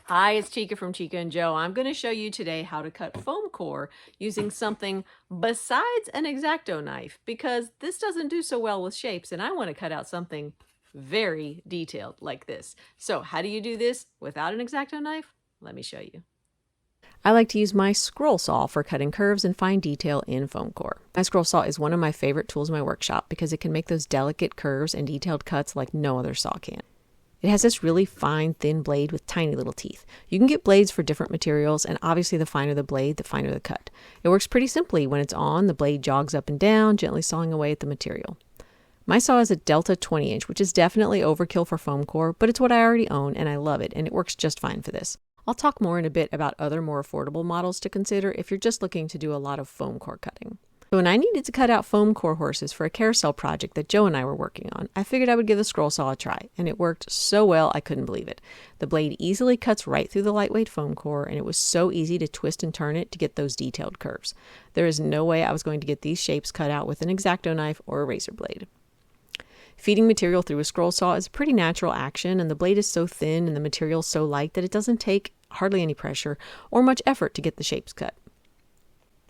Hi, it's Chica from Chica and Joe. I'm going to show you today how to cut foam core using something besides an X-acto knife because this doesn't do so well with shapes and I want to cut out something very detailed like this. So how do you do this without an X-acto knife? Let me show you. I like to use my scroll saw for cutting curves and fine detail in foam core. My scroll saw is one of my favorite tools in my workshop because it can make those delicate curves and detailed cuts like no other saw can. It has this really fine, thin blade with tiny little teeth. You can get blades for different materials, and obviously the finer the blade, the finer the cut. It works pretty simply. When it's on, the blade jogs up and down, gently sawing away at the material. My saw is a Delta 20-inch, which is definitely overkill for foam core, but it's what I already own, and I love it, and it works just fine for this. I'll talk more in a bit about other more affordable models to consider if you're just looking to do a lot of foam core cutting. So when I needed to cut out foam core horses for a carousel project that Joe and I were working on, I figured I would give the scroll saw a try, and it worked so well I couldn't believe it. The blade easily cuts right through the lightweight foam core, and it was so easy to twist and turn it to get those detailed curves. There is no way I was going to get these shapes cut out with an X-acto knife or a razor blade. Feeding material through a scroll saw is a pretty natural action, and the blade is so thin and the material so light that it doesn't take hardly any pressure or much effort to get the shapes cut.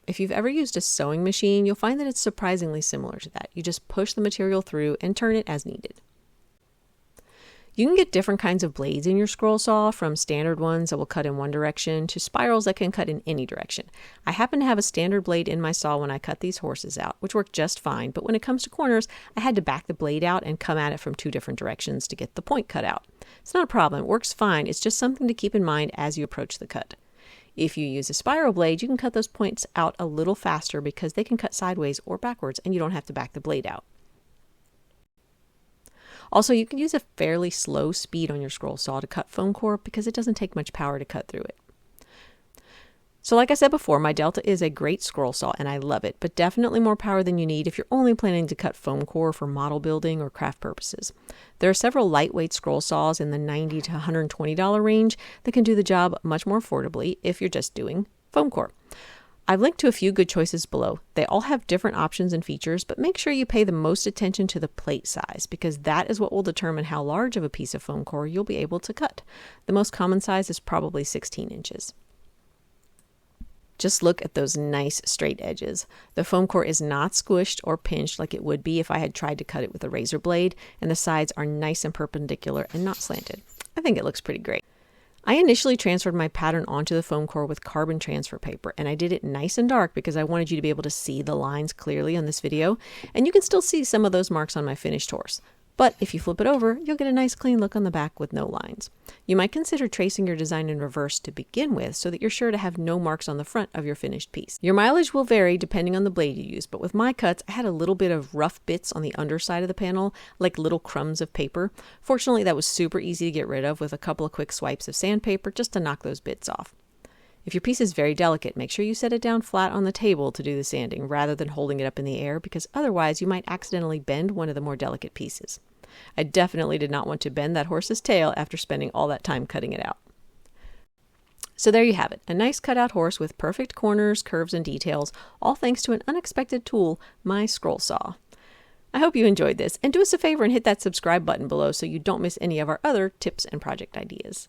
If you've ever used a sewing machine, you'll find that it's surprisingly similar to that. You just push the material through and turn it as needed. You can get different kinds of blades in your scroll saw, from standard ones that will cut in one direction to spirals that can cut in any direction. I happen to have a standard blade in my saw when I cut these horses out, which worked just fine, but when it comes to corners, I had to back the blade out and come at it from two different directions to get the point cut out. It's not a problem, it works fine, it's just something to keep in mind as you approach the cut. If you use a spiral blade, you can cut those points out a little faster because they can cut sideways or backwards and you don't have to back the blade out. Also, you can use a fairly slow speed on your scroll saw to cut foam core because it doesn't take much power to cut through it. So like I said before, my Delta is a great scroll saw and I love it, but definitely more power than you need if you're only planning to cut foam core for model building or craft purposes. There are several lightweight scroll saws in the $90 to $120 range that can do the job much more affordably if you're just doing foam core. I've linked to a few good choices below. They all have different options and features, but make sure you pay the most attention to the plate size because that is what will determine how large of a piece of foam core you'll be able to cut. The most common size is probably 16 inches. Just look at those nice straight edges. The foam core is not squished or pinched like it would be if I had tried to cut it with a razor blade, and the sides are nice and perpendicular and not slanted. I think it looks pretty great. I initially transferred my pattern onto the foam core with carbon transfer paper, and I did it nice and dark because I wanted you to be able to see the lines clearly on this video, and you can still see some of those marks on my finished horse. But if you flip it over, you'll get a nice clean look on the back with no lines. You might consider tracing your design in reverse to begin with so that you're sure to have no marks on the front of your finished piece. Your mileage will vary depending on the blade you use, but with my cuts, I had a little bit of rough bits on the underside of the panel, like little crumbs of paper. Fortunately, that was super easy to get rid of with a couple of quick swipes of sandpaper just to knock those bits off. If your piece is very delicate, make sure you set it down flat on the table to do the sanding rather than holding it up in the air because otherwise you might accidentally bend one of the more delicate pieces. I definitely did not want to bend that horse's tail after spending all that time cutting it out. So there you have it, a nice cutout horse with perfect corners, curves, and details, all thanks to an unexpected tool, my scroll saw. I hope you enjoyed this, and do us a favor and hit that subscribe button below so you don't miss any of our other tips and project ideas.